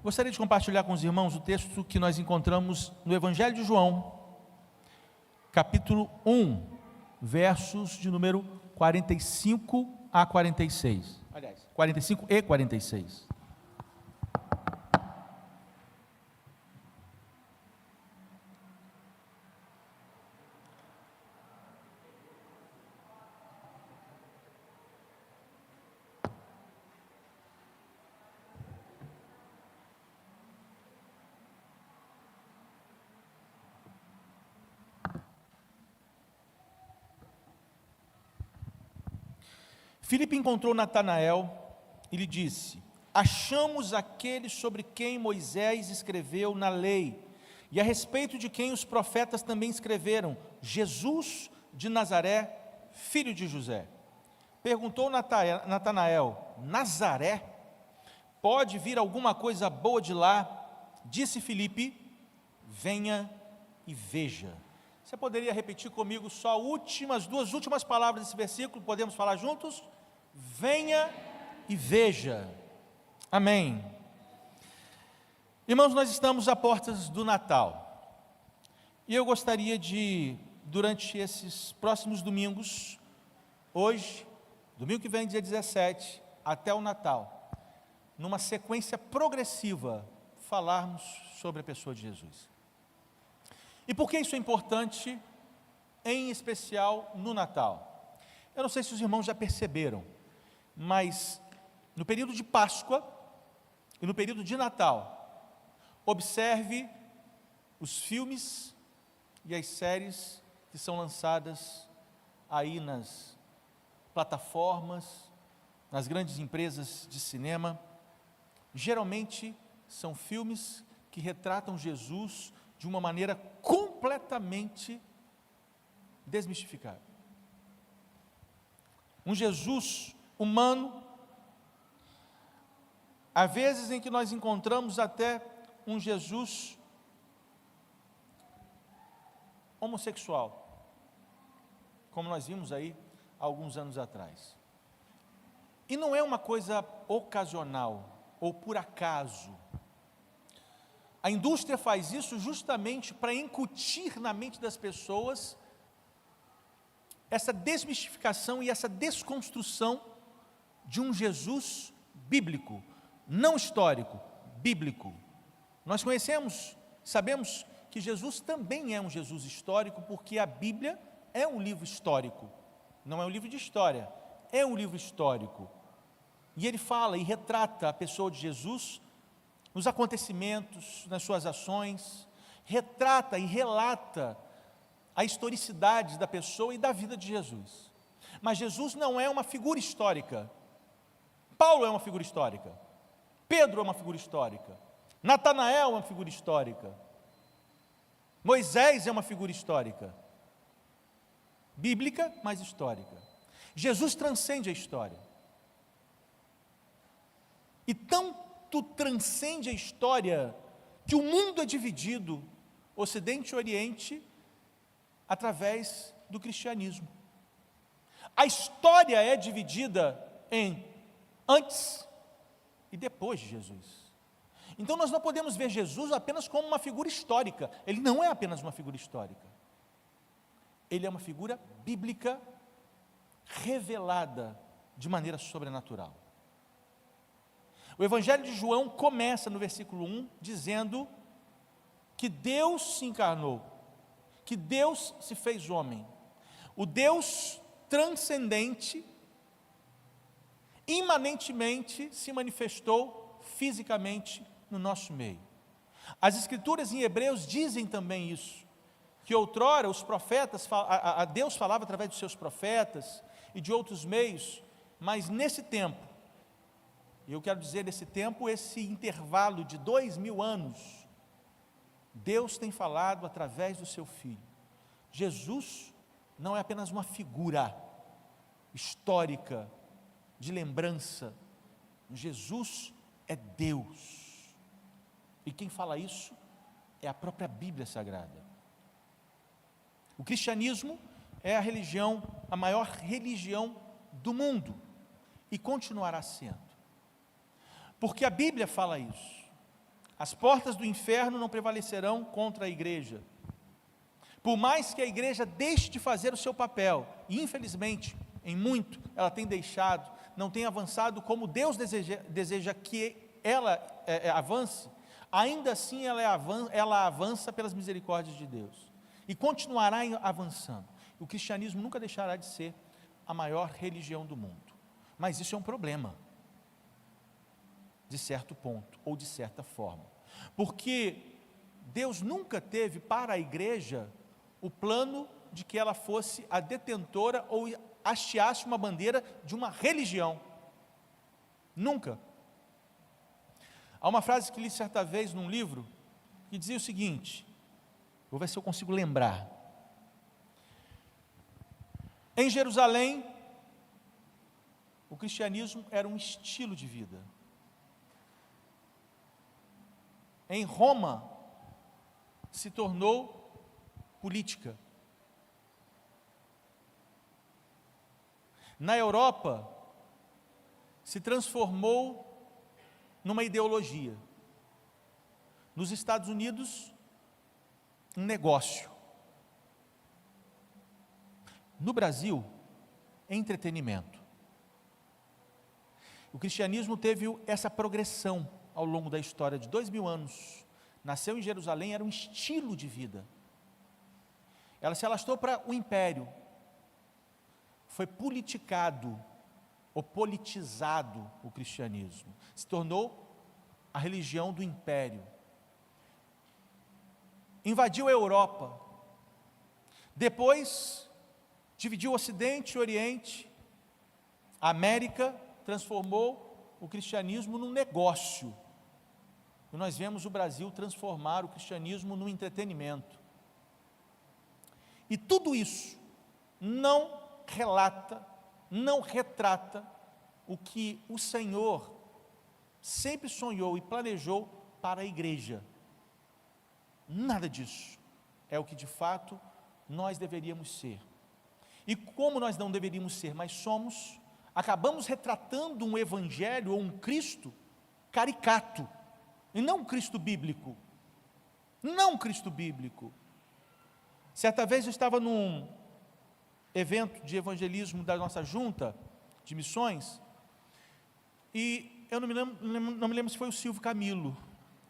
Gostaria de compartilhar com os irmãos o texto que nós encontramos no Evangelho de João, capítulo 1, versos de número 45 a 46. Aliás, 45 e 46. Filipe encontrou Natanael e lhe disse: achamos aquele sobre quem Moisés escreveu na lei, e a respeito de quem os profetas também escreveram, Jesus de Nazaré, filho de José. Perguntou Natanael: Nazaré? Pode vir alguma coisa boa de lá? Disse Filipe: venha e veja. Você poderia repetir comigo só as duas últimas palavras desse versículo? Podemos falar juntos? Venha e veja. Amém. Irmãos, nós estamos a portas do Natal. E eu gostaria de, durante esses próximos domingos, hoje, domingo que vem, dia 17, até o Natal, numa sequência progressiva, falarmos sobre a pessoa de Jesus. E por que isso é importante, em especial no Natal? Eu não sei se os irmãos já perceberam, mas no período de Páscoa e no período de Natal, observe os filmes e as séries que são lançadas aí nas plataformas, nas grandes empresas de cinema. Geralmente são filmes que retratam Jesus de uma maneira completamente desmistificada. Um Jesus humano, há vezes em que nós encontramos até um Jesus homossexual, como nós vimos aí há alguns anos atrás. E não é uma coisa ocasional ou por acaso. A indústria faz isso justamente para incutir na mente das pessoas essa desmistificação e essa desconstrução de um Jesus bíblico, não histórico, bíblico. Nós conhecemos, sabemos que Jesus também é um Jesus histórico, porque a Bíblia é um livro histórico, não é um livro de história, é um livro histórico. E ele fala e retrata a pessoa de Jesus nos acontecimentos, nas suas ações, retrata e relata a historicidade da pessoa e da vida de Jesus. Mas Jesus não é uma figura histórica. Paulo é uma figura histórica. Pedro é uma figura histórica. Natanael é uma figura histórica. Moisés é uma figura histórica. Bíblica, mas histórica. Jesus transcende a história. E tanto transcende a história que o mundo é dividido, Ocidente e Oriente, através do cristianismo. A história é dividida em antes e depois de Jesus. Então nós não podemos ver Jesus apenas como uma figura histórica. Ele não é apenas uma figura histórica. Ele é uma figura bíblica revelada de maneira sobrenatural. O Evangelho de João começa no versículo 1 dizendo que Deus se encarnou, que Deus se fez homem. O Deus transcendente, imanentemente se manifestou fisicamente no nosso meio. As Escrituras em Hebreus dizem também isso, que outrora os profetas, a Deus falava através dos seus profetas e de outros meios, mas nesse tempo, e eu quero dizer nesse tempo, esse intervalo de 2000 anos, Deus tem falado através do seu Filho. Jesus não é apenas uma figura histórica, de lembrança. Jesus é Deus. E quem fala isso é a própria Bíblia Sagrada. O cristianismo é a maior religião do mundo, e continuará sendo. Porque a Bíblia fala isso. As portas do inferno não prevalecerão contra a igreja. Por mais que a igreja deixe de fazer o seu papel, e infelizmente, em muito, ela tem deixado, não tem avançado como Deus deseja que ela avance, ainda assim ela avança pelas misericórdias de Deus. E continuará avançando. O cristianismo nunca deixará de ser a maior religião do mundo. Mas isso é um problema, de certo ponto, ou de certa forma. Porque Deus nunca teve para a igreja o plano de que ela fosse a detentora ou hasteasse uma bandeira de uma religião. Nunca. Há uma frase que li certa vez num livro, que dizia o seguinte, vou ver se eu consigo lembrar. Em Jerusalém, o cristianismo era um estilo de vida. Em Roma, se tornou política. Na Europa, se transformou numa ideologia. Nos Estados Unidos, um negócio. No Brasil, entretenimento. O cristianismo teve essa progressão ao longo da história de 2000 anos. Nasceu em Jerusalém, era um estilo de vida. Ela se alastrou para o império. Foi politicado, ou politizado o cristianismo. Se tornou a religião do império. Invadiu a Europa. Depois, dividiu o Ocidente e o Oriente. A América transformou o cristianismo num negócio. E nós vemos o Brasil transformar o cristianismo num entretenimento. E tudo isso não relata, não retrata o que o Senhor sempre sonhou e planejou para a igreja. Nada disso é o que de fato nós deveríamos ser. E como nós não deveríamos ser, mas somos, acabamos retratando um evangelho ou um Cristo caricato, e não um Cristo bíblico. Não um Cristo bíblico. Certa vez eu estava num evento de evangelismo da nossa junta de missões, e eu não me lembro se foi o Silvio Camilo,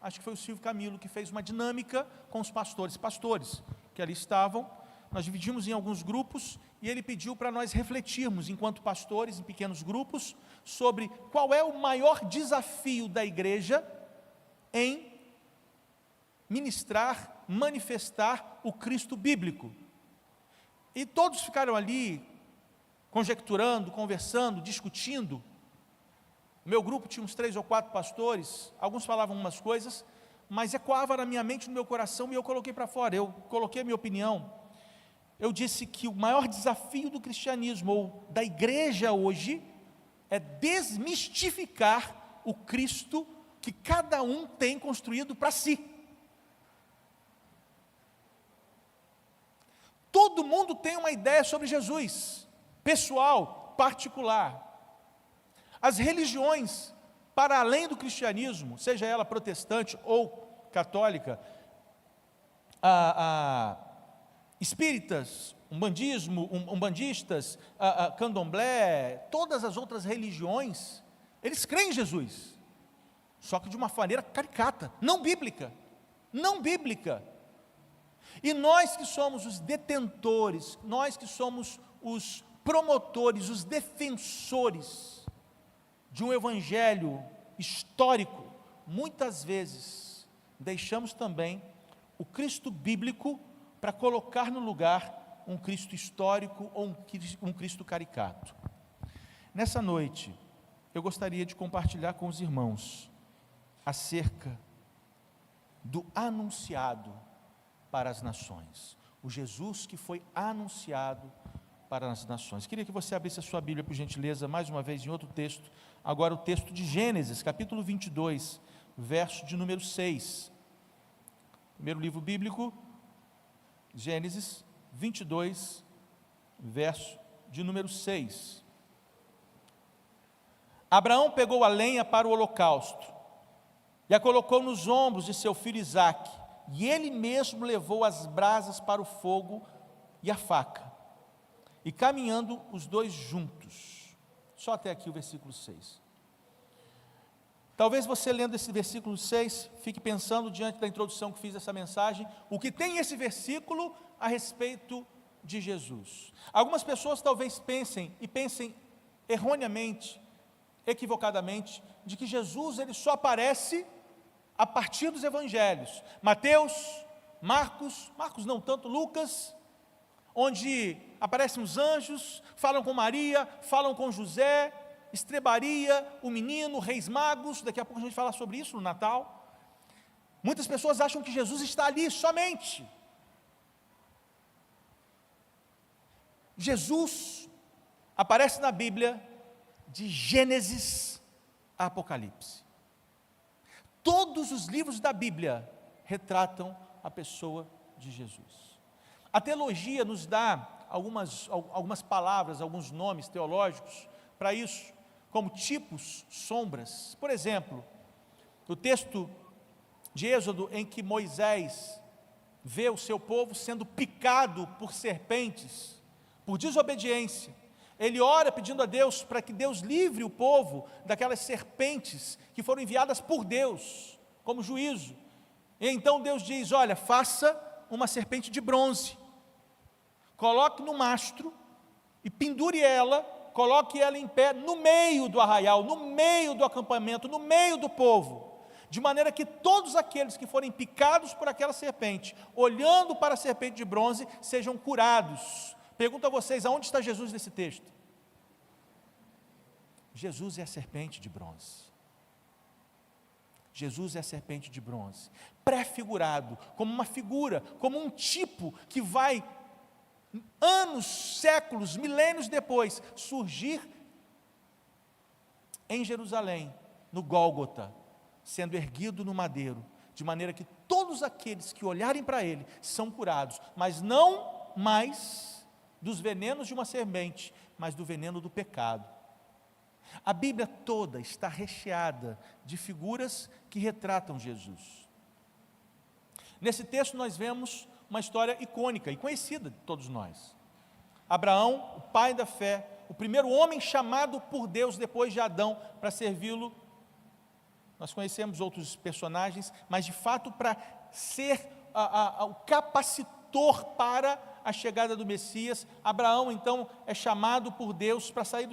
acho que foi o Silvio Camilo que fez uma dinâmica com os pastores que ali estavam. Nós dividimos em alguns grupos, e ele pediu para nós refletirmos, enquanto pastores, em pequenos grupos, sobre qual é o maior desafio da igreja em ministrar, manifestar o Cristo bíblico. E todos ficaram ali, conjecturando, conversando, discutindo. O meu grupo tinha uns 3 ou 4 pastores, alguns falavam umas coisas, mas ecoava na minha mente, no meu coração, e eu coloquei para fora, eu coloquei a minha opinião. Eu disse que o maior desafio do cristianismo, ou da igreja hoje, é desmistificar o Cristo que cada um tem construído para si. Todo mundo tem uma ideia sobre Jesus, pessoal, particular. As religiões, para além do cristianismo, seja ela protestante ou católica, espíritas, umbandistas, candomblé, todas as outras religiões, eles creem em Jesus, só que de uma maneira caricata, não bíblica, não bíblica. E nós que somos os detentores, nós que somos os promotores, os defensores de um evangelho histórico, muitas vezes deixamos também o Cristo bíblico para colocar no lugar um Cristo histórico ou um Cristo caricato. Nessa noite, eu gostaria de compartilhar com os irmãos acerca do anunciado para as nações, o Jesus que foi anunciado para as nações. Queria que você abrisse a sua Bíblia, por gentileza, mais uma vez em outro texto, agora o texto de Gênesis, capítulo 22, verso de número 6. Primeiro livro bíblico, Gênesis 22, verso de número 6. Abraão pegou a lenha para o holocausto e a colocou nos ombros de seu filho Isaque, e ele mesmo levou as brasas para o fogo e a faca, e caminhando os dois juntos. Só até aqui o versículo 6. Talvez você lendo esse versículo 6, fique pensando diante da introdução que fiz dessa mensagem, o que tem esse versículo a respeito de Jesus. Algumas pessoas talvez pensem erroneamente, equivocadamente, de que Jesus ele só aparece a partir dos evangelhos. Mateus, Marcos não tanto, Lucas, onde aparecem os anjos, falam com Maria, falam com José, estrebaria, o menino, reis magos, daqui a pouco a gente fala sobre isso no Natal. Muitas pessoas acham que Jesus está ali somente. Jesus aparece na Bíblia de Gênesis a Apocalipse. Todos os livros da Bíblia retratam a pessoa de Jesus. A teologia nos dá algumas palavras, alguns nomes teológicos para isso, como tipos, sombras. Por exemplo, o texto de Êxodo em que Moisés vê o seu povo sendo picado por serpentes, por desobediência. Ele ora pedindo a Deus para que Deus livre o povo daquelas serpentes que foram enviadas por Deus, como juízo. E então Deus diz, olha, faça uma serpente de bronze, coloque no mastro e pendure ela, coloque ela em pé no meio do arraial, no meio do acampamento, no meio do povo, de maneira que todos aqueles que forem picados por aquela serpente, olhando para a serpente de bronze, sejam curados. Pergunto a vocês, aonde está Jesus nesse texto? Jesus é a serpente de bronze. Jesus é a serpente de bronze, prefigurado como uma figura, como um tipo que vai, anos, séculos, milênios depois, surgir em Jerusalém, no Gólgota, sendo erguido no madeiro, de maneira que todos aqueles que olharem para ele são curados, mas não mais dos venenos de uma serpente, mas do veneno do pecado. A Bíblia toda está recheada de figuras que retratam Jesus. Nesse texto nós vemos uma história icônica e conhecida de todos nós. Abraão, o pai da fé, o primeiro homem chamado por Deus depois de Adão para servi-lo. Nós conhecemos outros personagens, mas de fato para ser o capacitor para a chegada do Messias, Abraão então é chamado por Deus para sair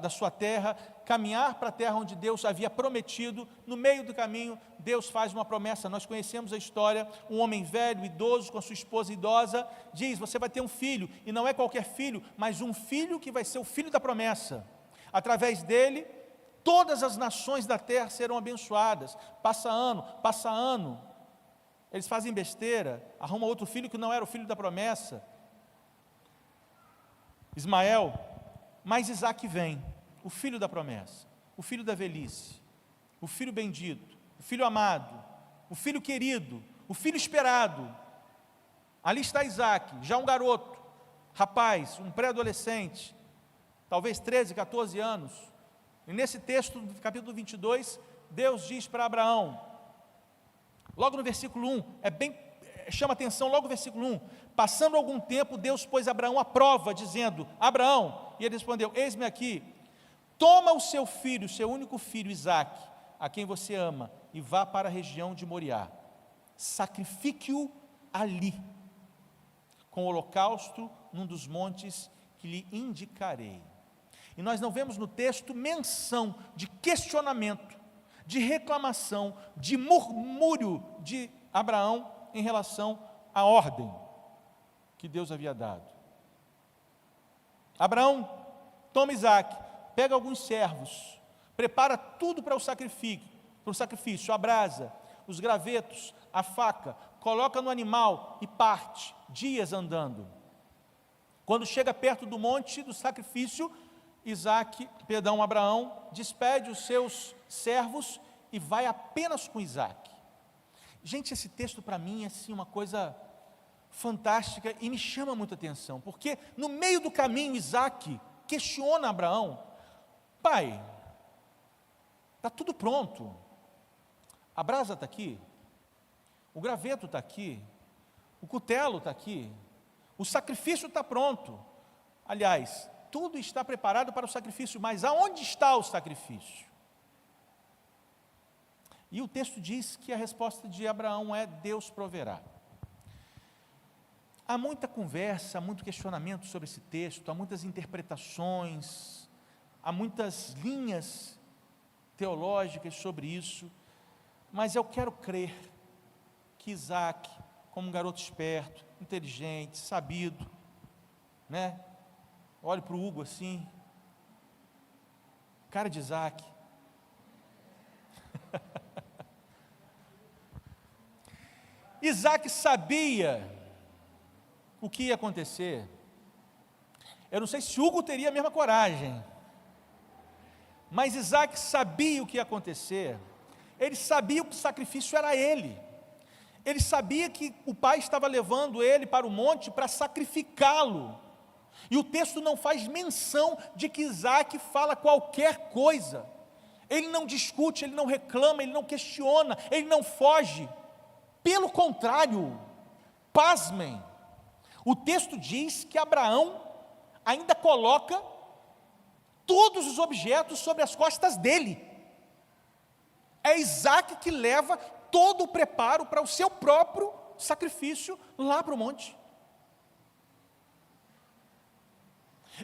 da sua terra, caminhar para a terra onde Deus havia prometido. No meio do caminho, Deus faz uma promessa. Nós conhecemos a história, um homem velho, idoso, com a sua esposa idosa, diz, você vai ter um filho, e não é qualquer filho, mas um filho que vai ser o filho da promessa. Através dele, todas as nações da terra serão abençoadas. Passa ano, eles fazem besteira, arrumam outro filho que não era o filho da promessa, Ismael, mas Isaque vem, o filho da promessa, o filho da velhice, o filho bendito, o filho amado, o filho querido, o filho esperado. Ali está Isaque, já um garoto, rapaz, um pré-adolescente, talvez 13, 14 anos, e nesse texto do capítulo 22, Deus diz para Abraão, logo no versículo 1, chama atenção logo no versículo 1, passando algum tempo, Deus pôs Abraão à prova, dizendo, Abraão, e ele respondeu, eis-me aqui, toma o seu filho, seu único filho, Isaque, a quem você ama, e vá para a região de Moriá, sacrifique-o ali, com o holocausto num dos montes que lhe indicarei. E nós não vemos no texto menção de questionamento, de reclamação, de murmúrio de Abraão em relação à ordem que Deus havia dado. Abraão toma Isaque, pega alguns servos, prepara tudo para o sacrifício, a brasa, os gravetos, a faca, coloca no animal e parte, dias andando. Quando chega perto do monte do sacrifício, Abraão despede os seus servos e vai apenas com Isaque. Gente, esse texto para mim é assim, uma coisa fantástica e me chama muita atenção, porque no meio do caminho Isaque questiona Abraão, pai, está tudo pronto, A brasa está aqui, o graveto está aqui, o cutelo está aqui, o sacrifício está pronto. Aliás, tudo está preparado para o sacrifício, mas aonde está o sacrifício? E o texto diz que a resposta de Abraão é: Deus proverá. Há muita conversa, há muito questionamento sobre esse texto, há muitas interpretações, há muitas linhas teológicas sobre isso, mas eu quero crer que Isaac, como um garoto esperto, inteligente, sabido, né? Olho para o Hugo assim, cara de Isaac. Isaac sabia o que ia acontecer. Eu não sei se Hugo teria a mesma coragem, mas Isaac sabia o que ia acontecer. Ele sabia que o sacrifício era ele. Ele sabia que o pai estava levando ele para o monte para sacrificá-lo. E o texto não faz menção de que Isaac fala qualquer coisa. Ele não discute, ele não reclama, ele não questiona, ele não foge. Pelo contrário, pasmem, o texto diz que Abraão ainda coloca todos os objetos sobre as costas dele. É Isaac que leva todo o preparo para o seu próprio sacrifício lá para o monte.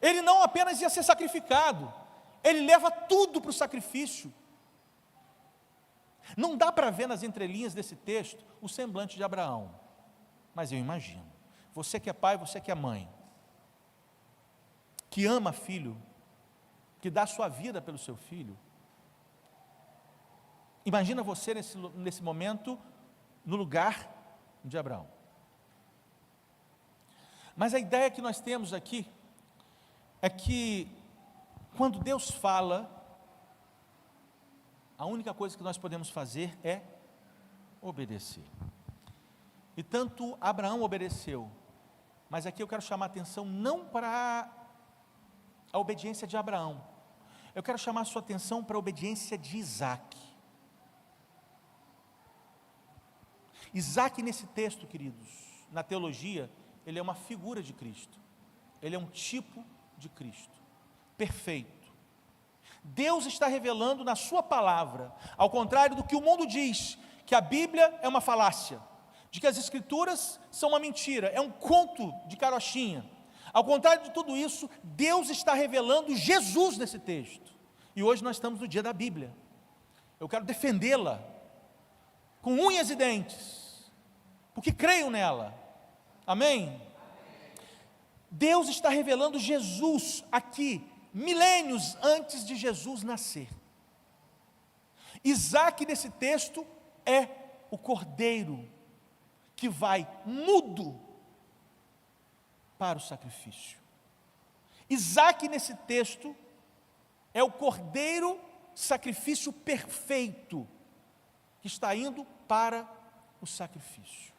Ele não apenas ia ser sacrificado, ele leva tudo para o sacrifício. Não dá para ver nas entrelinhas desse texto o semblante de Abraão, mas eu imagino, você que é pai, você que é mãe, que ama filho, que dá sua vida pelo seu filho, imagina você nesse momento, no lugar de Abraão. Mas a ideia que nós temos aqui, é que, quando Deus fala, a única coisa que nós podemos fazer é obedecer. E tanto Abraão obedeceu, mas aqui eu quero chamar a atenção não para a obediência de Abraão, eu quero chamar a sua atenção para a obediência de Isaac. Isaac, nesse texto, queridos, na teologia, ele é uma figura de Cristo, ele é um tipo de Cristo, perfeito. Deus está revelando na sua palavra, ao contrário do que o mundo diz, que a Bíblia é uma falácia, de que as Escrituras são uma mentira, é um conto de carochinha. Ao contrário de tudo isso, Deus está revelando Jesus nesse texto. E hoje nós estamos no dia da Bíblia. Eu quero defendê-la com unhas e dentes, porque creio nela. Amém? Deus está revelando Jesus aqui, milênios antes de Jesus nascer. Isaac, nesse texto, é o cordeiro que vai mudo para o sacrifício. Isaac, nesse texto, é o cordeiro sacrifício perfeito que está indo para o sacrifício,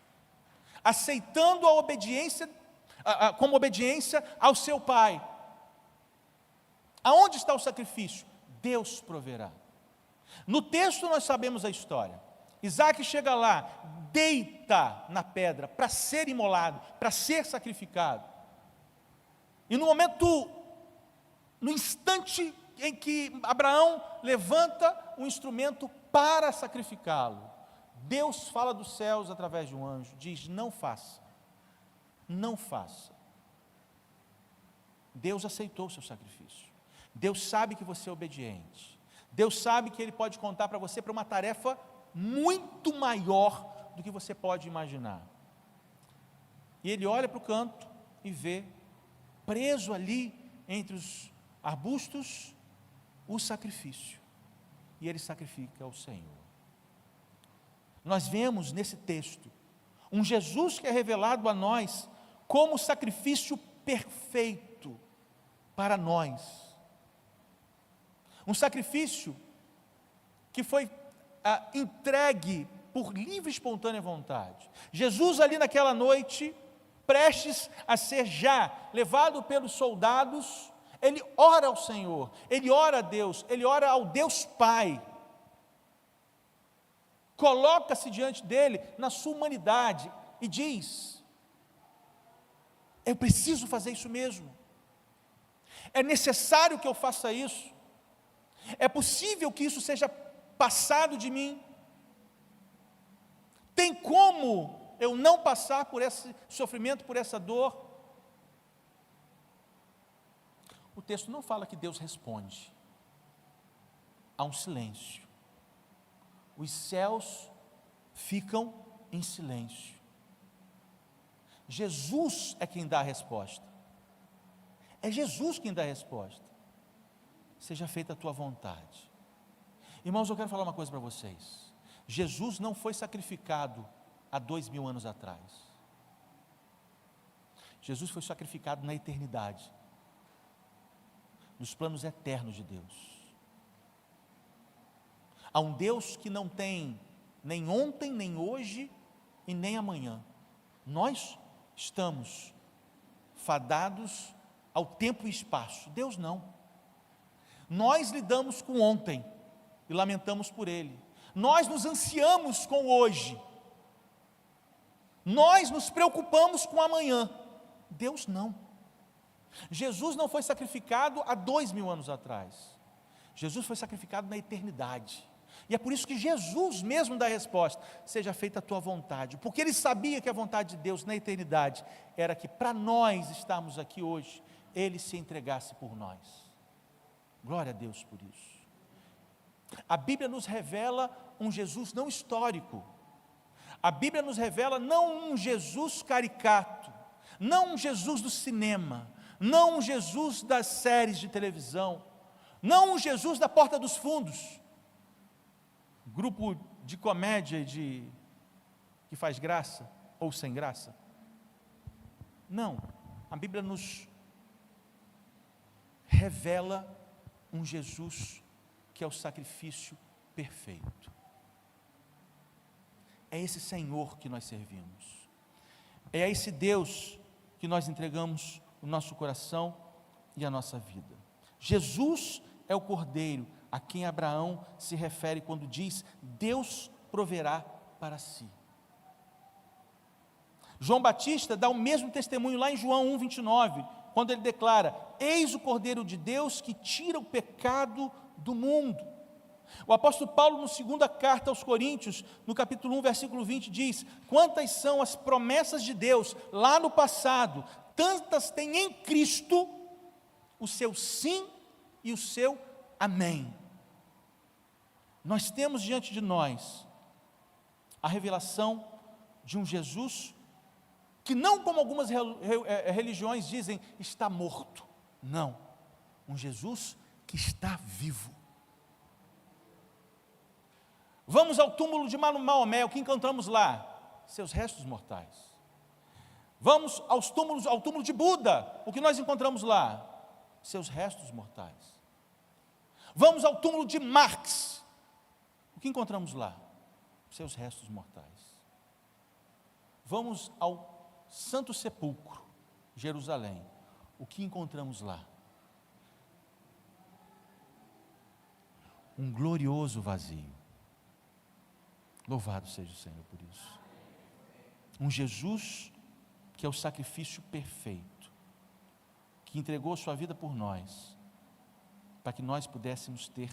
aceitando a obediência como obediência ao seu pai. Aonde está o sacrifício? Deus proverá. No texto nós sabemos a história. Isaac chega lá, deita na pedra para ser imolado, para ser sacrificado. E no instante em que Abraão levanta o instrumento para sacrificá-lo, Deus fala dos céus através de um anjo, diz: não faça. Não faça. Deus aceitou o seu sacrifício. Deus sabe que você é obediente. Deus sabe que Ele pode contar para você para uma tarefa muito maior do que você pode imaginar. E Ele olha para o canto e vê, preso ali entre os arbustos, o sacrifício. E Ele sacrifica ao Senhor. Nós vemos nesse texto um Jesus que é revelado a nós como sacrifício perfeito para nós. Um sacrifício que foi entregue por livre e espontânea vontade. Jesus ali naquela noite, prestes a ser já levado pelos soldados, ele ora ao Senhor, ele ora a Deus, ele ora ao Deus Pai. coloca-se diante dele na sua humanidade e diz: eu preciso fazer isso mesmo, é necessário que eu faça isso, é possível que isso seja passado de mim, tem como eu não passar por esse sofrimento, por essa dor? O texto não fala que Deus responde, há um silêncio, os céus ficam em silêncio, Jesus é quem dá a resposta, é Jesus quem dá a resposta: seja feita a tua vontade. Irmãos, eu quero falar uma coisa para vocês, Jesus não foi sacrificado há 2000 anos atrás, Jesus foi sacrificado na eternidade, nos planos eternos de Deus. Há um Deus que não tem nem ontem, nem hoje e nem amanhã. Nós estamos fadados ao tempo e espaço, Deus não. Nós lidamos com ontem e lamentamos por ele, nós nos ansiamos com o hoje, nós nos preocupamos com o amanhã, Deus não. Jesus não foi sacrificado há 2000 anos atrás, Jesus foi sacrificado na eternidade, e é por isso que Jesus mesmo dá a resposta: seja feita a tua vontade, porque ele sabia que a vontade de Deus na eternidade era que para nós estarmos aqui hoje, ele se entregasse por nós. Glória a Deus por isso. A Bíblia nos revela um Jesus não histórico, a Bíblia nos revela não um Jesus caricato, não um Jesus do cinema, não um Jesus das séries de televisão, não um Jesus da porta dos fundos, grupo de comédia que faz graça ou sem graça. Não, a Bíblia nos revela um Jesus que é o sacrifício perfeito. É esse Senhor que nós servimos, é a esse Deus que nós entregamos o nosso coração e a nossa vida. Jesus é o Cordeiro a quem Abraão se refere quando diz: Deus proverá para si. João Batista dá o mesmo testemunho lá em João 1:29, quando ele declara: eis o Cordeiro de Deus que tira o pecado do mundo. O apóstolo Paulo, na segunda carta aos Coríntios, no capítulo 1, versículo 20, diz: quantas são as promessas de Deus lá no passado, tantas tem em Cristo o seu sim e o seu amém. Nós temos diante de nós a revelação de um Jesus que não, como algumas religiões dizem, está morto. Não, um Jesus que está vivo. Vamos ao túmulo de Maomé, o que encontramos lá? Seus restos mortais. Vamos ao túmulo de Buda, o que nós encontramos lá? Seus restos mortais. Vamos ao túmulo de Marx, o que encontramos lá? Seus restos mortais. Vamos ao Santo Sepulcro, Jerusalém, o que encontramos lá? Um glorioso vazio. Louvado seja o Senhor por isso. Um Jesus que é o sacrifício perfeito, que entregou sua vida por nós, para que nós pudéssemos ter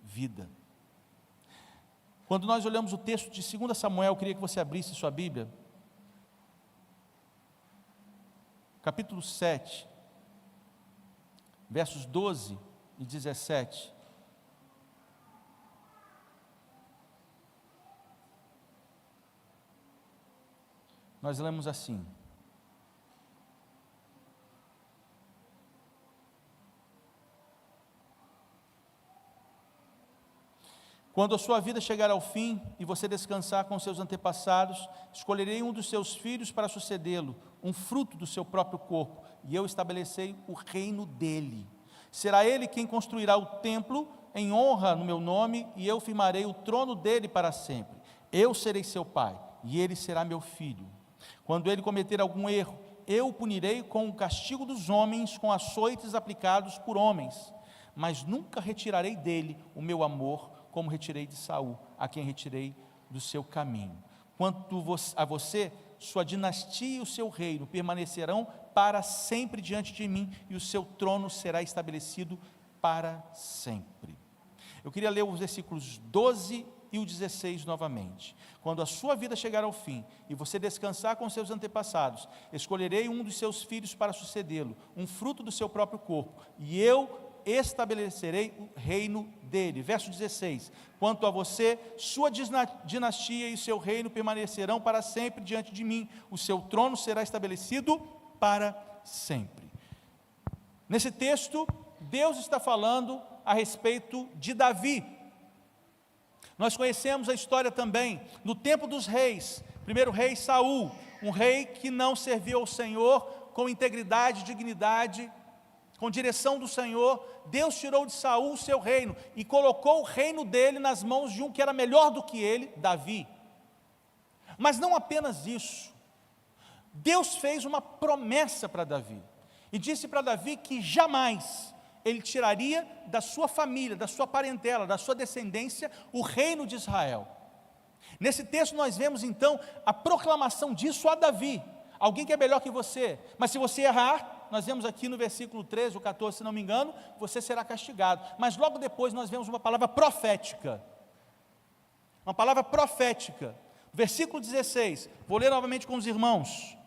vida. Quando nós olhamos o texto de 2 Samuel, eu queria que você abrisse sua Bíblia, capítulo 7, versos 12 e 17. Nós lemos assim: quando a sua vida chegar ao fim e você descansar com seus antepassados, escolherei um dos seus filhos para sucedê-lo, um fruto do seu próprio corpo, e eu estabelecerei o reino dele. Será ele quem construirá o templo em honra no meu nome, e eu firmarei o trono dele para sempre. Eu serei seu pai, e ele será meu filho. Quando ele cometer algum erro, eu o punirei com o castigo dos homens, com açoites aplicados por homens, mas nunca retirarei dele o meu amor, como retirei de Saul, a quem retirei do seu caminho. Quanto a você, sua dinastia e o seu reino permanecerão para sempre diante de mim, e o seu trono será estabelecido para sempre. Eu queria ler os versículos 12 e o 16 novamente. Quando a sua vida chegar ao fim, e você descansar com seus antepassados, escolherei um dos seus filhos para sucedê-lo, um fruto do seu próprio corpo, e eu estabelecerei o reino dele. Verso 16, quanto a você, sua dinastia e seu reino permanecerão para sempre diante de mim, o seu trono será estabelecido para sempre. Nesse texto, Deus está falando a respeito de Davi. Nós conhecemos a história também, no tempo dos reis, primeiro rei Saul, um rei que não serviu ao Senhor com integridade, dignidade, com direção do Senhor. Deus tirou de Saul o seu reino e colocou o reino dele nas mãos de um que era melhor do que ele, Davi. Mas não apenas isso, Deus fez uma promessa para Davi, e disse para Davi que jamais ele tiraria da sua família, da sua parentela, da sua descendência, o reino de Israel. Nesse texto nós vemos então a proclamação disso a Davi, alguém que é melhor que você, mas se você errar, nós vemos aqui no versículo 13 ou 14, se não me engano, você será castigado. Mas logo depois nós vemos uma palavra profética. Uma palavra profética. Versículo 16, vou ler novamente com os irmãos.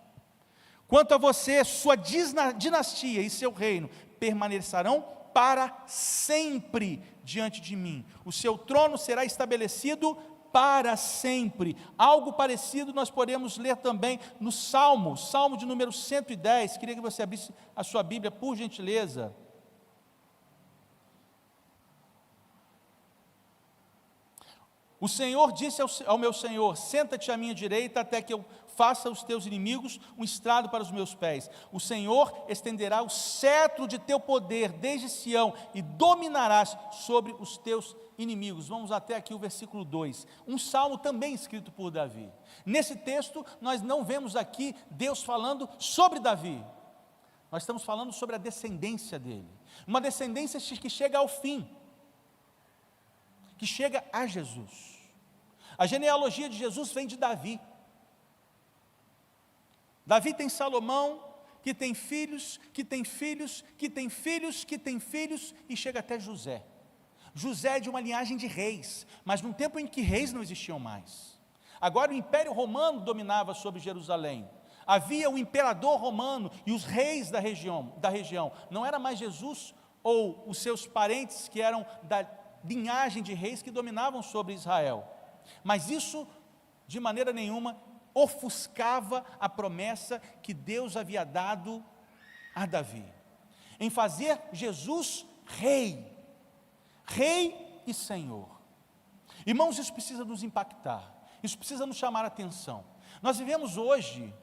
Quanto a você, sua dinastia e seu reino permanecerão para sempre diante de mim. O seu trono será estabelecido para sempre. Algo parecido nós podemos ler também no Salmo de número 110, queria que você abrisse a sua Bíblia, por gentileza. O Senhor disse ao meu Senhor, senta-te à minha direita, até que eu faça os teus inimigos um estrado para os meus pés. O Senhor estenderá o cetro de teu poder desde Sião, e dominarás sobre os teus inimigos. Vamos até aqui o versículo 2, um salmo também escrito por Davi. Nesse texto nós não vemos aqui Deus falando sobre Davi, nós estamos falando sobre a descendência dele, uma descendência que chega ao fim, que chega a Jesus. A genealogia de Jesus vem de Davi. Davi tem Salomão, que tem filhos, que tem filhos, que tem filhos, que tem filhos, e chega até José. José é de uma linhagem de reis, mas num tempo em que reis não existiam mais. Agora o Império Romano dominava sobre Jerusalém. Havia o imperador romano e os reis da região. Não era mais Jesus ou os seus parentes que eram da linhagem de reis que dominavam sobre Israel. Mas isso, de maneira nenhuma, ofuscava a promessa que Deus havia dado a Davi, em fazer Jesus rei e Senhor. Irmãos, isso precisa nos impactar, isso precisa nos chamar a atenção. Nós vivemos hoje,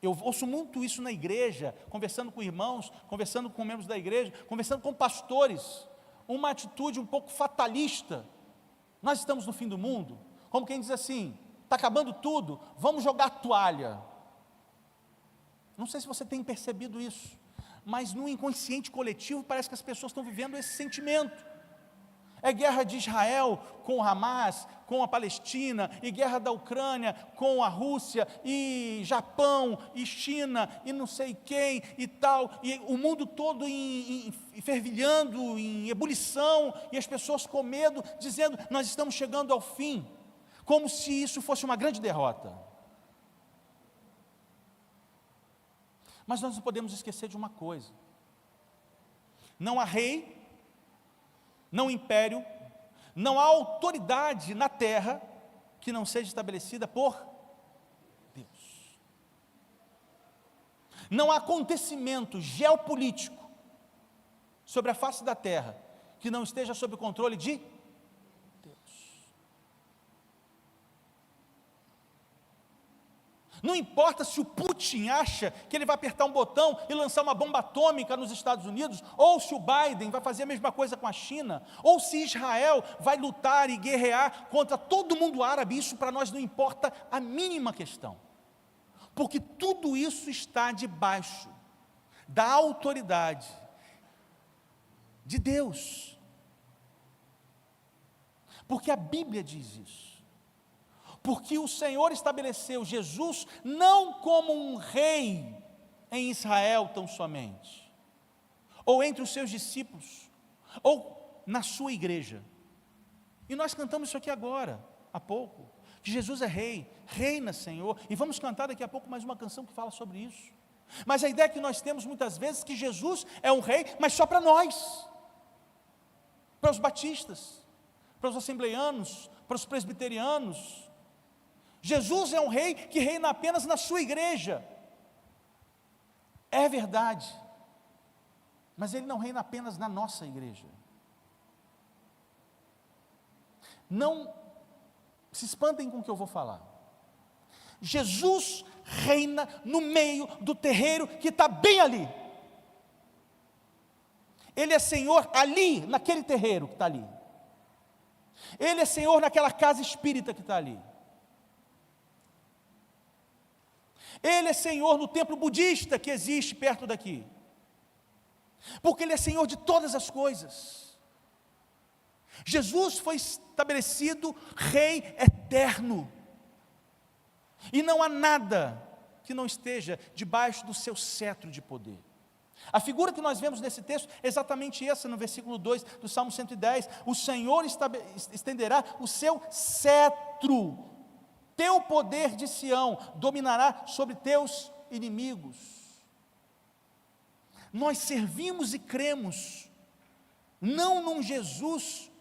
eu ouço muito isso na igreja, conversando com irmãos, conversando com membros da igreja, conversando com pastores, uma atitude um pouco fatalista. Nós estamos no fim do mundo, como quem diz assim, está acabando tudo, vamos jogar a toalha. Não sei se você tem percebido isso, mas no inconsciente coletivo parece que as pessoas estão vivendo esse sentimento. É guerra de Israel com o Hamas, com a Palestina, e guerra da Ucrânia com a Rússia, e Japão, e China, e não sei quem, e tal, e o mundo todo fervilhando, em ebulição, e as pessoas com medo, dizendo, nós estamos chegando ao fim, como se isso fosse uma grande derrota. Mas nós não podemos esquecer de uma coisa: não há rei, não há império, não há autoridade na terra que não seja estabelecida por Deus. Não há acontecimento geopolítico sobre a face da terra que não esteja sob o controle de Deus. Não importa se o Putin acha que ele vai apertar um botão e lançar uma bomba atômica nos Estados Unidos, ou se o Biden vai fazer a mesma coisa com a China, ou se Israel vai lutar e guerrear contra todo mundo árabe, isso para nós não importa a mínima questão, porque tudo isso está debaixo da autoridade de Deus. Porque a Bíblia diz isso. Porque o Senhor estabeleceu Jesus não como um rei em Israel tão somente, ou entre os seus discípulos, ou na sua igreja. E nós cantamos isso aqui agora, há pouco, que Jesus é rei, reina Senhor, e vamos cantar daqui a pouco mais uma canção que fala sobre isso. Mas a ideia que nós temos muitas vezes é que Jesus é um rei, mas só para nós, para os batistas, para os assembleianos, para os presbiterianos. Jesus é um rei que reina apenas na sua igreja. É verdade, mas Ele não reina apenas na nossa igreja. Não se espantem com o que eu vou falar. Jesus reina no meio do terreiro que está bem ali. Ele é Senhor ali, naquele terreiro que está ali. Ele é Senhor naquela casa espírita que está ali. Ele é Senhor no templo budista que existe perto daqui. Porque Ele é Senhor de todas as coisas. Jesus foi estabelecido Rei eterno. E não há nada que não esteja debaixo do seu cetro de poder. A figura que nós vemos nesse texto é exatamente essa, no versículo 2 do Salmo 110. O Senhor estenderá o seu cetro. Teu poder de Sião dominará sobre teus inimigos. Nós servimos e cremos, não num Jesus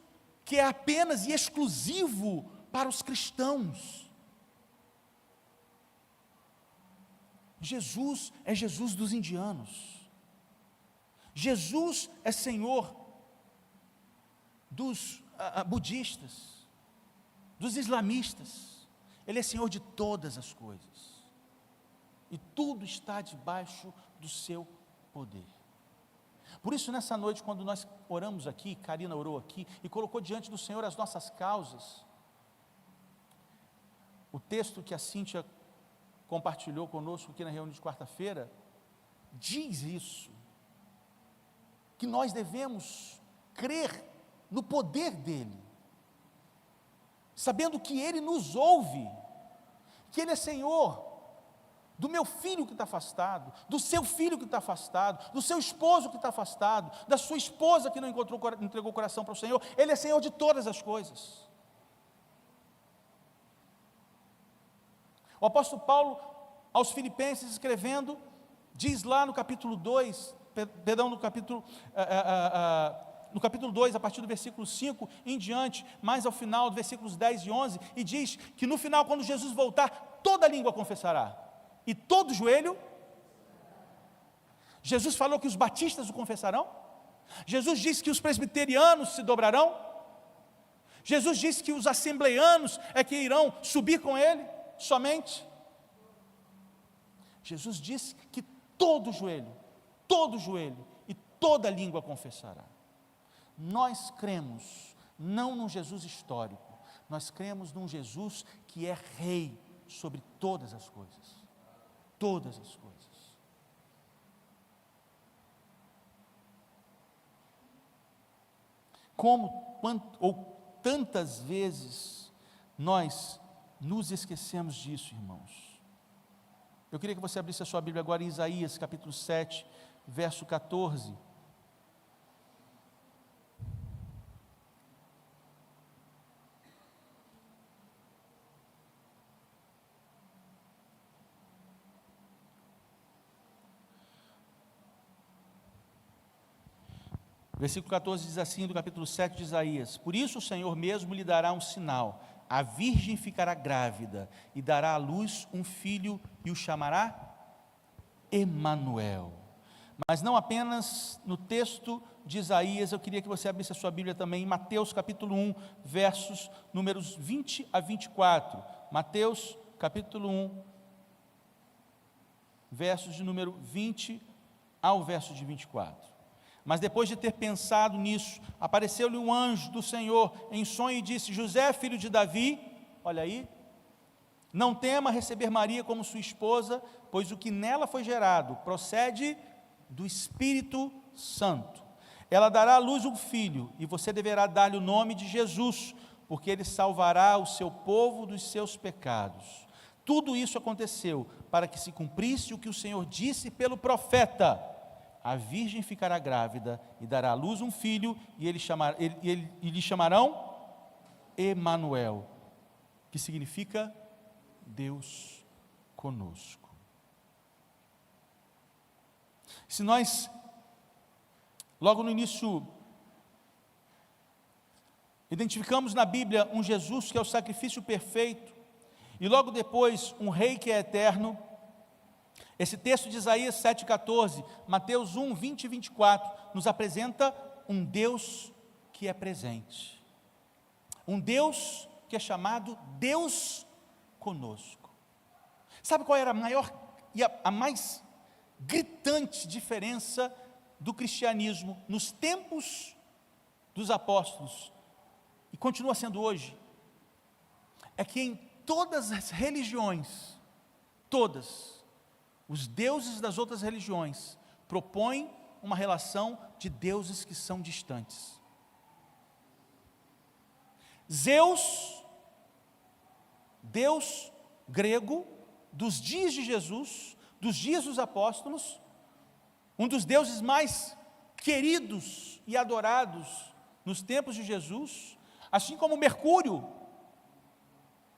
que é apenas e exclusivo para os cristãos. Jesus é Jesus dos indianos. Jesus é Senhor dos budistas, dos islamistas. Ele é Senhor de todas as coisas. E tudo está debaixo do seu poder. Por isso, nessa noite, quando nós oramos aqui, Karina orou aqui, e colocou diante do Senhor as nossas causas, o texto que a Cíntia compartilhou conosco aqui na reunião de quarta-feira, diz isso, que nós devemos crer no poder dEle, sabendo que Ele nos ouve, que Ele é Senhor do meu filho que está afastado, do seu filho que está afastado, do seu esposo que está afastado, da sua esposa que não entregou o coração para o Senhor. Ele é Senhor de todas as coisas. O apóstolo Paulo, aos Filipenses, escrevendo, diz lá no capítulo 2, no capítulo 2, a partir do versículo 5 em diante, mais ao final, dos versículos 10 e 11, e diz que no final, quando Jesus voltar, toda língua confessará, e todo joelho. Jesus falou que os batistas o confessarão. Jesus disse que os presbiterianos se dobrarão. Jesus disse que os assembleianos é que irão subir com Ele, somente. Jesus disse que todo joelho e toda língua confessará. Nós cremos, não num Jesus histórico, nós cremos num Jesus que é Rei sobre todas as coisas. Todas as coisas. Tantas vezes nós nos esquecemos disso, irmãos. Eu queria que você abrisse a sua Bíblia agora em Isaías, capítulo 7, verso 14. Versículo 14 diz assim, do capítulo 7 de Isaías: Por isso o Senhor mesmo lhe dará um sinal, a virgem ficará grávida, e dará à luz um filho, e o chamará Emanuel. Mas não apenas no texto de Isaías, eu queria que você abrisse a sua Bíblia também, em Mateus capítulo 1, versos números 20 a 24. Mateus capítulo 1, versos de número 20 ao verso de 24. Mas depois de ter pensado nisso, apareceu-lhe um anjo do Senhor em sonho e disse: José, filho de Davi, olha aí, não tema receber Maria como sua esposa, pois o que nela foi gerado procede do Espírito Santo. Ela dará à luz um filho, e você deverá dar-lhe o nome de Jesus, porque Ele salvará o seu povo dos seus pecados. Tudo isso aconteceu para que se cumprisse o que o Senhor disse pelo profeta: a virgem ficará grávida e dará à luz um filho, e lhe chamarão Emanuel, que significa Deus conosco. Se nós, logo no início, identificamos na Bíblia um Jesus que é o sacrifício perfeito, e logo depois um rei que é eterno, esse texto de Isaías 7,14, Mateus 1, 20 e 24, nos apresenta um Deus que é presente, um Deus que é chamado Deus conosco. Sabe qual era a maior e a mais gritante diferença do cristianismo nos tempos dos apóstolos, e continua sendo hoje? É que em todas as religiões, todas, os deuses das outras religiões propõem uma relação de deuses que são distantes. Zeus, Deus grego, dos dias de Jesus, dos dias dos apóstolos, um dos deuses mais queridos e adorados nos tempos de Jesus, assim como Mercúrio,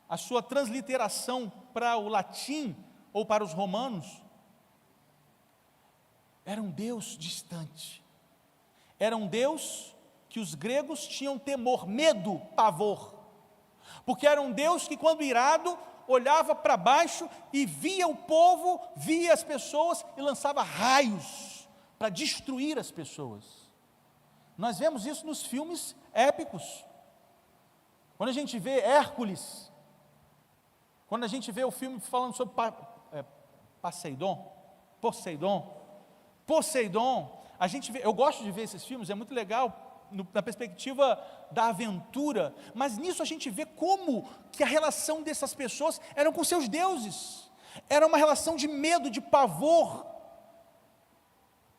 a sua transliteração para o latim ou para os romanos, era um Deus distante, era um Deus que os gregos tinham temor, medo, pavor, porque era um Deus que, quando irado, olhava para baixo e via o povo, via as pessoas e lançava raios para destruir as pessoas. Nós vemos isso nos filmes épicos. Quando a gente vê Hércules, quando a gente vê o filme falando sobre Poseidon, a gente vê, eu gosto de ver esses filmes, é muito legal na perspectiva da aventura, mas nisso a gente vê como que a relação dessas pessoas eram com seus deuses, era uma relação de medo, de pavor,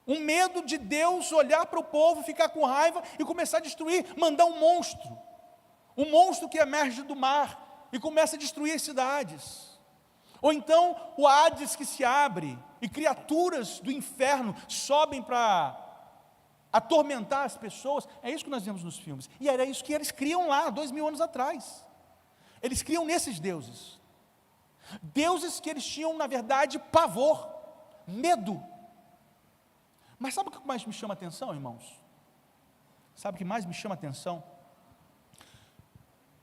um medo de Deus olhar para o povo, ficar com raiva e começar a destruir, mandar um monstro que emerge do mar e começa a destruir as cidades, ou então o Hades que se abre e criaturas do inferno sobem para atormentar as pessoas. É isso que nós vemos nos filmes, e era isso que eles criam lá 2000 anos atrás. Eles criam nesses deuses que eles tinham, na verdade, pavor, medo. Mas sabe o que mais me chama a atenção, irmãos? Sabe o que mais me chama a atenção?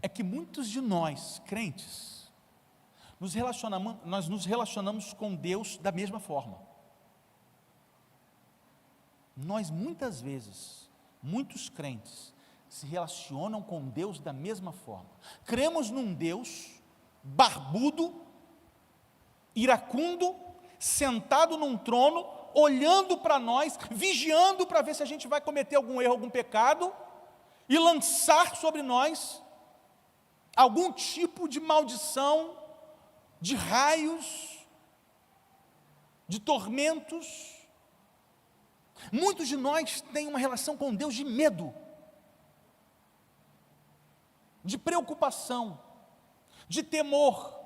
É que muitos de nós, crentes, nós nos relacionamos com Deus da mesma forma. Nós muitas vezes, muitos crentes, se relacionam com Deus da mesma forma. Cremos num Deus barbudo, iracundo, sentado num trono, olhando para nós, vigiando para ver se a gente vai cometer algum erro, algum pecado, e lançar sobre nós algum tipo de maldição, de raios, de tormentos. Muitos de nós têm uma relação com Deus de medo, de preocupação, de temor,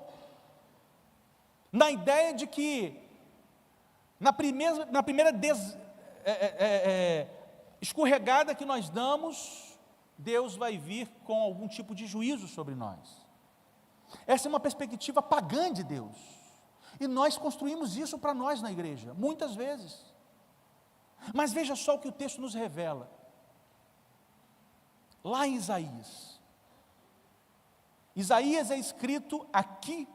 na ideia de que na primeira escorregada que nós damos, Deus vai vir com algum tipo de juízo sobre nós. Essa é uma perspectiva pagã de Deus, e nós construímos isso para nós na igreja, muitas vezes. Mas veja só o que o texto nos revela, lá em Isaías. Isaías é escrito aqui,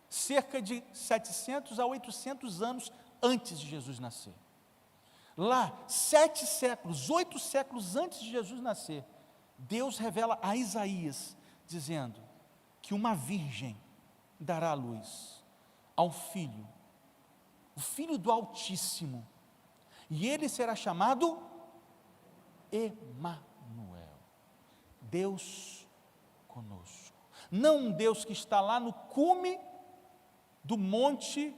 cerca de 700 a 800 anos antes de Jesus nascer. Lá, 7 séculos, 8 séculos antes de Jesus nascer, Deus revela a Isaías, dizendo que uma virgem dará à luz a um filho, o Filho do Altíssimo, e ele será chamado Emanuel, Deus conosco. Não um Deus que está lá no cume do monte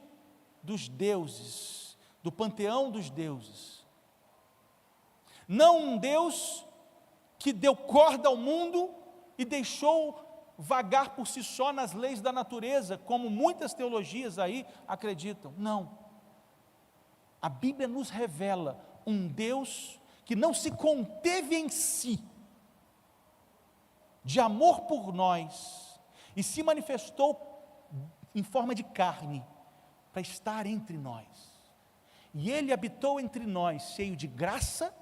dos deuses, do panteão dos deuses. Não um Deus que deu corda ao mundo e deixou vagar por si só nas leis da natureza, como muitas teologias aí acreditam. Não. A Bíblia nos revela um Deus que não se conteve em si, de amor por nós, e se manifestou em forma de carne, para estar entre nós. E Ele habitou entre nós, cheio de graça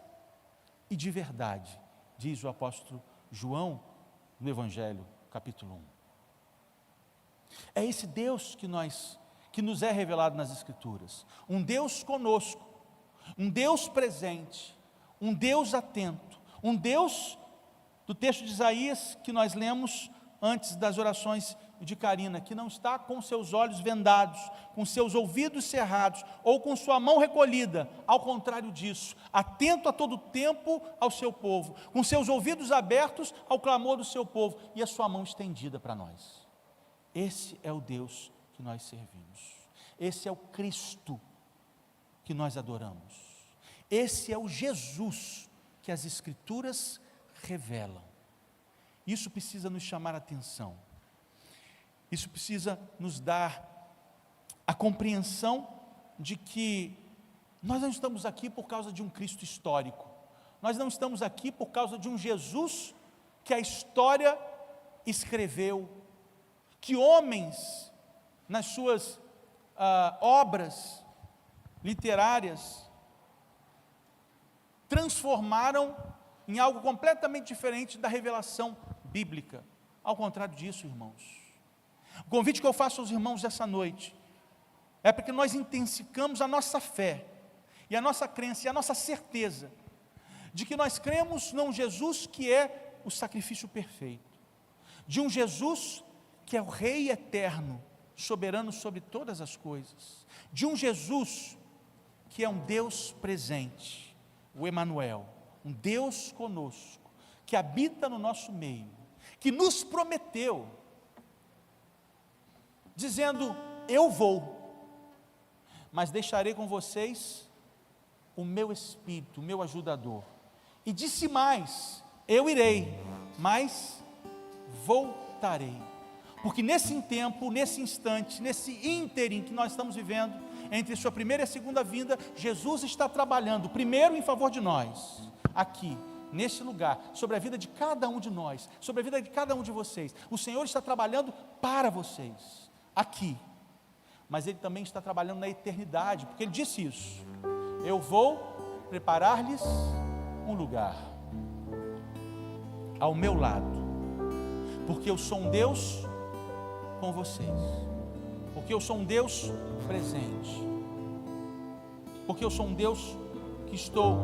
e de verdade, diz o apóstolo João, no Evangelho, capítulo 1. É esse Deus que nos é revelado nas Escrituras, um Deus conosco, um Deus presente, um Deus atento, um Deus do texto de Isaías que nós lemos antes das orações de Karina, que não está com seus olhos vendados, com seus ouvidos cerrados, ou com sua mão recolhida, ao contrário disso, atento a todo tempo ao seu povo, com seus ouvidos abertos ao clamor do seu povo, e a sua mão estendida para nós. Esse é o Deus que nós servimos, esse é o Cristo que nós adoramos, esse é o Jesus que as Escrituras revelam. Isso precisa nos chamar a atenção, isso precisa nos dar a compreensão de que nós não estamos aqui por causa de um Cristo histórico, nós não estamos aqui por causa de um Jesus que a história escreveu, que homens nas suas obras literárias transformaram em algo completamente diferente da revelação bíblica. Ao contrário disso, irmãos, o convite que eu faço aos irmãos essa noite é para que nós intensificamos a nossa fé e a nossa crença e a nossa certeza de que nós cremos num Jesus que é o sacrifício perfeito, de um Jesus que é o Rei eterno, soberano sobre todas as coisas, de um Jesus que é um Deus presente, o Emanuel, um Deus conosco, que habita no nosso meio, que nos prometeu, dizendo: eu vou, mas deixarei com vocês o meu Espírito, o meu ajudador. E disse mais: eu irei, mas voltarei. Porque nesse tempo, nesse instante, nesse ínterim que nós estamos vivendo, entre sua primeira e a segunda vinda, Jesus está trabalhando, primeiro em favor de nós, aqui, neste lugar, sobre a vida de cada um de nós, sobre a vida de cada um de vocês. O Senhor está trabalhando para vocês, aqui, mas Ele também está trabalhando na eternidade, porque Ele disse isso: eu vou preparar-lhes um lugar, ao meu lado, porque eu sou um Deus com vocês, porque eu sou um Deus presente, porque eu sou um Deus que estou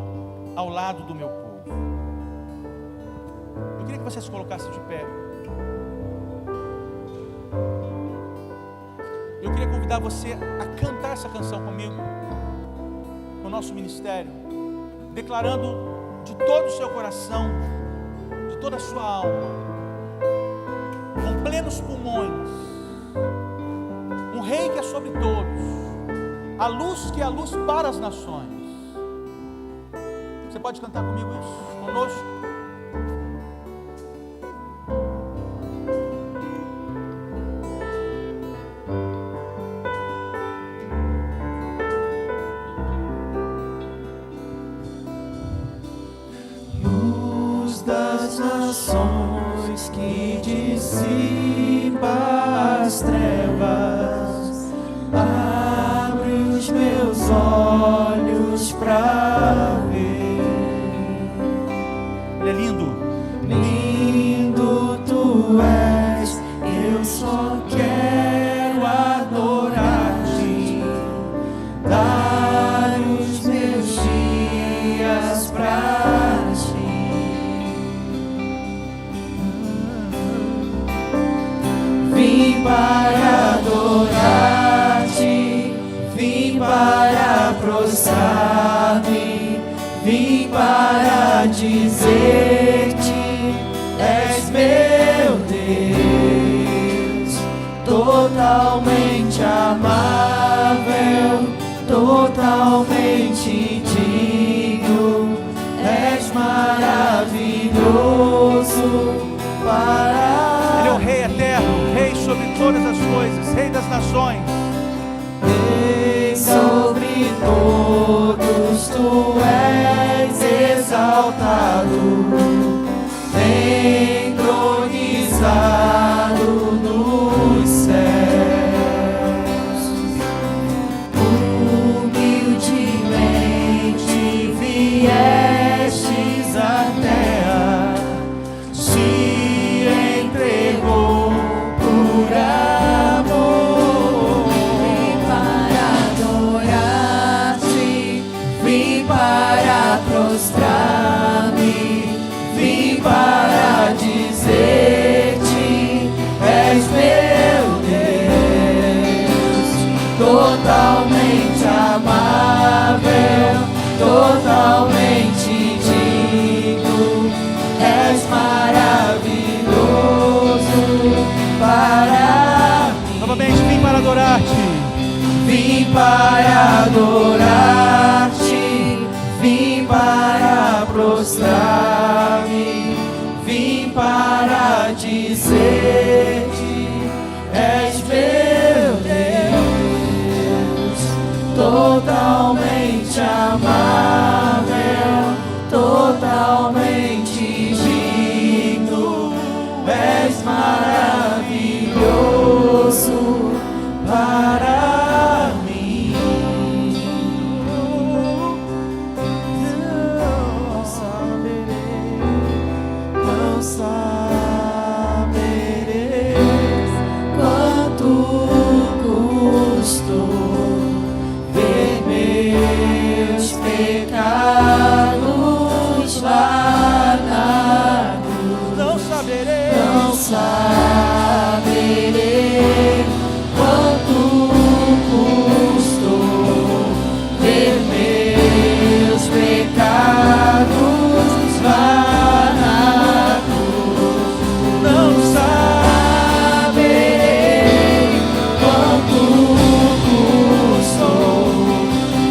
ao lado do meu povo. Eu queria que você se colocasse de pé. Eu queria convidar você a cantar essa canção comigo, no nosso ministério, declarando de todo o seu coração, de toda a sua alma, com plenos pulmões, um Rei que é sobre todos, a luz que é a luz para as nações. Você pode cantar comigo isso, conosco? Luz das nações que dissipa as trevas, abre os meus olhos para ver. Ele é lindo. Lindo tu és, eu só quero adorar-te, dar os meus dias pra ti. Vim para adorar-te, vim para prostrar-me, vim para dizer-te: és meu Deus, totalmente amável, totalmente digno, és maravilhoso, Ele é o Rei eterno, Rei sobre todas as coisas, Rei das nações. Rei sobre todos, tu és exaltado, entronizado nos céus. Humildemente viestes à terra, se entregou por amor. Vim para adorar-te, vim para prostrar-me, vim para dizer-te: és meu Deus, totalmente amável, totalmente digno, és maravilhoso para mim. Novamente, vim para adorar-te. Vim para adorar-te, vim para prostrar-me, vim para dizer-te: és meu Deus, totalmente amável, totalmente digno, és maravilhoso para mim. Não sabereis quanto custou ver meus pecados lá na cruz. Não saberei. Não saberei quanto custou ver meus pecados lá na cruz. Não saberei quanto custou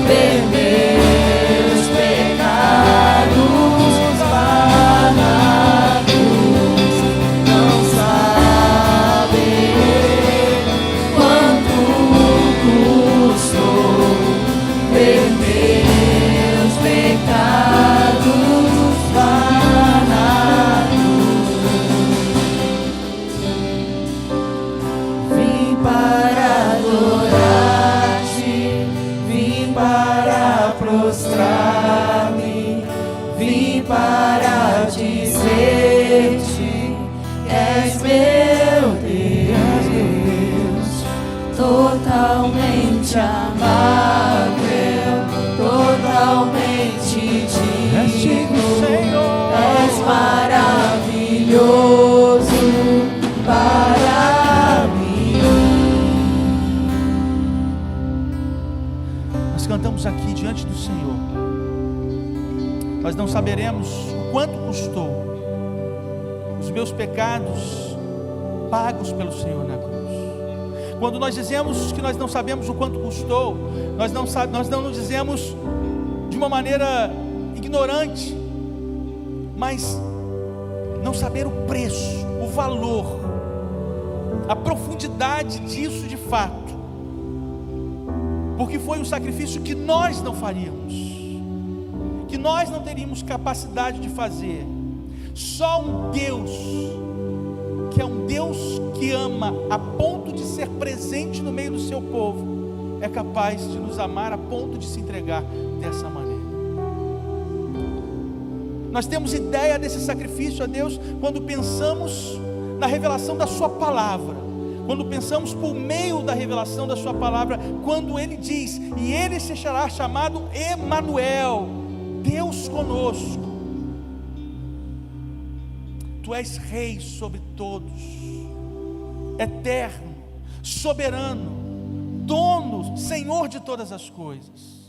ver meus pecados lá na cruz. Não saberei quanto custou ver meus pecados lá na cruz. Vim para adorar-te, vim para prostrar-me, vim para dizer-te: és meu Deus, totalmente amável, totalmente digno, és maravilhoso para mim. Nós cantamos aqui diante do Senhor. Nós não saberemos o quanto custou os meus pecados pagos pelo Senhor na cruz. Quando nós dizemos que nós não sabemos o quanto custou, nós não nos dizemos de uma maneira ignorante, mas não saber o preço, o valor, a profundidade disso de fato, porque foi um sacrifício que nós não faríamos, que nós não teríamos capacidade de fazer. Só um Deus, que é um Deus que ama a ponto de ser presente no meio do seu povo, é capaz de nos amar a ponto de se entregar dessa maneira. Nós temos ideia desse sacrifício a Deus quando pensamos na revelação da sua palavra, quando pensamos por meio da revelação da sua palavra, quando Ele diz: e Ele se será chamado Emanuel, Deus conosco. Tu és Rei sobre todos, eterno, soberano, dono, Senhor de todas as coisas.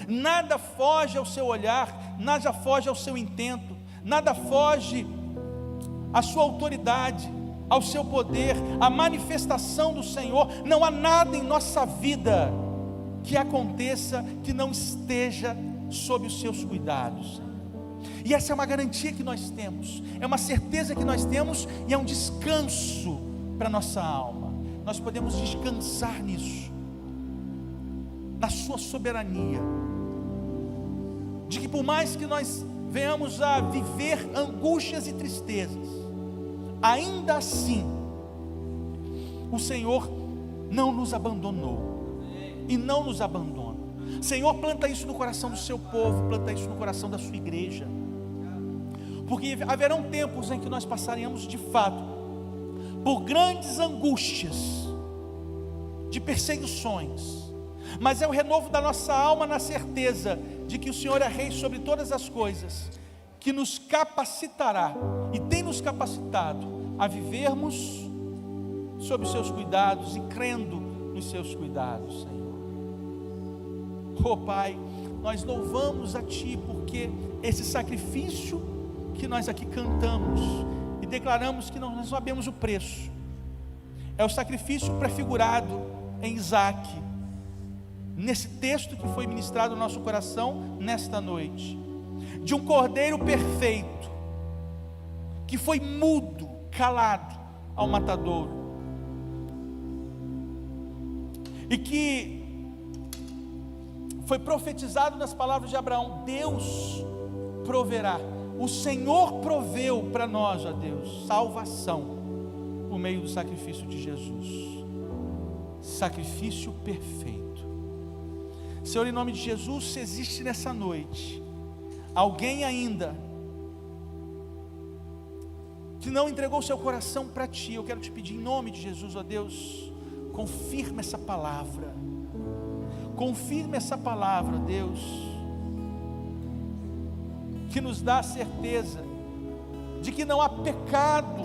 Nada foge ao seu olhar, nada foge ao seu intento, nada foge à sua autoridade, ao seu poder, à manifestação do Senhor. Não há nada em nossa vida que aconteça que não esteja sob os seus cuidados. E essa é uma garantia que nós temos, é uma certeza que nós temos, e é um descanso para a nossa alma. Nós podemos descansar nisso, na sua soberania, de que por mais que nós venhamos a viver angústias e tristezas, ainda assim o Senhor não nos abandonou e não nos abandona. Senhor, planta isso no coração do seu povo, planta isso no coração da sua igreja, porque haverão tempos em que nós passaremos de fato por grandes angústias, de perseguições, mas é o renovo da nossa alma na certeza de que o Senhor é Rei sobre todas as coisas, que nos capacitará e tem nos capacitado a vivermos sob os seus cuidados e crendo nos seus cuidados, Senhor. Oh Pai, nós louvamos a Ti, porque esse sacrifício que nós aqui cantamos e declaramos que nós sabemos o preço, é o sacrifício prefigurado em Isaac, nesse texto que foi ministrado no nosso coração nesta noite, de um cordeiro perfeito, que foi mudo, calado ao matadouro, e que foi profetizado nas palavras de Abraão: Deus proverá, o Senhor proveu para nós, ó Deus, salvação, por meio do sacrifício de Jesus, sacrifício perfeito. Senhor, em nome de Jesus, se existe nessa noite alguém ainda que não entregou seu coração para Ti, eu quero te pedir em nome de Jesus, ó Deus, confirma essa palavra, Deus, que nos dá a certeza de que não há pecado,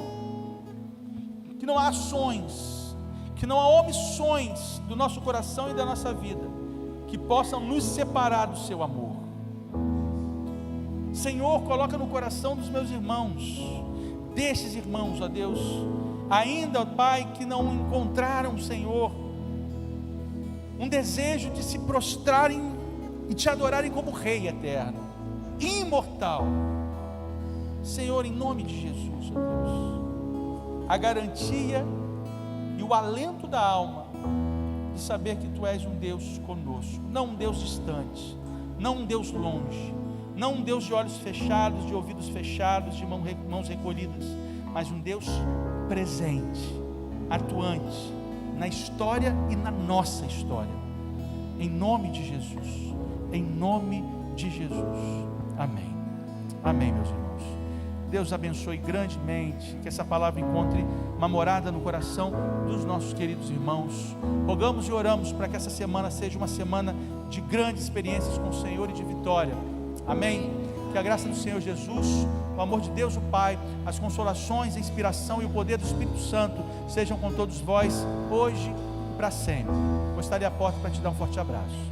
que não há ações, que não há omissões do nosso coração e da nossa vida, que possam nos separar do seu amor. Senhor, coloca no coração dos meus irmãos, desses irmãos, ó Deus, ainda, ó Pai, que não encontraram, Senhor, um desejo de se prostrarem e Te adorarem como Rei eterno, imortal. Senhor, em nome de Jesus, ó Deus, a garantia e o alento da alma de saber que Tu és um Deus conosco, não um Deus distante, não um Deus longe, não um Deus de olhos fechados, de ouvidos fechados, de mãos recolhidas, mas um Deus presente, atuante na história e na nossa história, em nome de Jesus, em nome de Jesus, amém, amém, meus irmãos. Deus abençoe grandemente, que essa palavra encontre uma morada no coração dos nossos queridos irmãos. Rogamos e oramos para que essa semana seja uma semana de grandes experiências com o Senhor e de vitória, amém. Que a graça do Senhor Jesus, o amor de Deus o Pai, as consolações, a inspiração e o poder do Espírito Santo sejam com todos vós, hoje e para sempre. Vou estar ali à porta para te dar um forte abraço.